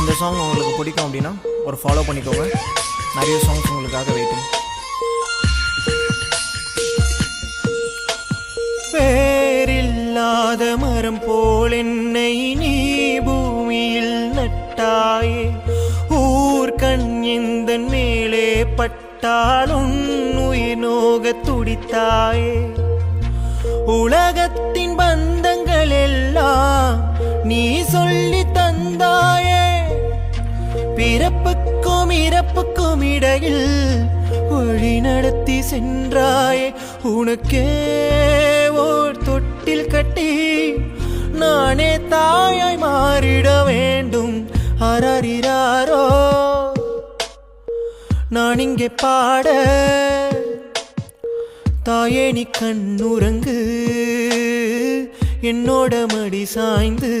இந்த சாங் உங்களுக்கு பிடிக்கும் அப்படின்னா ஒரு ஃபாலோ பண்ணிக்கோங்க. நிறைய சாங்ஸ் உங்களுக்காக வெயிட்டிங். பேரில்லாத மரம் போல் என்னை நீ பூமியில் நட்டாயே, ஊர் கண் எந்த மேலே பட்டாலும் உயிர் நோக துடித்தாயே. உலகத்தின் பந்தங்கள் எல்லாம் நீ சொல்லி தந்தாயே, பிறப்புக்கும் இறப்புக்கும் இடையில் வழி நடத்தி சென்றாயே. உனக்கே ஓர் தொட்டில் கட்டி நானே தாயாய் மாறிட வேண்டும். அரறிறாரோ நான் இங்கே பாட, தாயே நீ கண்ணுறங்கு, என்னோட மடி சாய்ந்து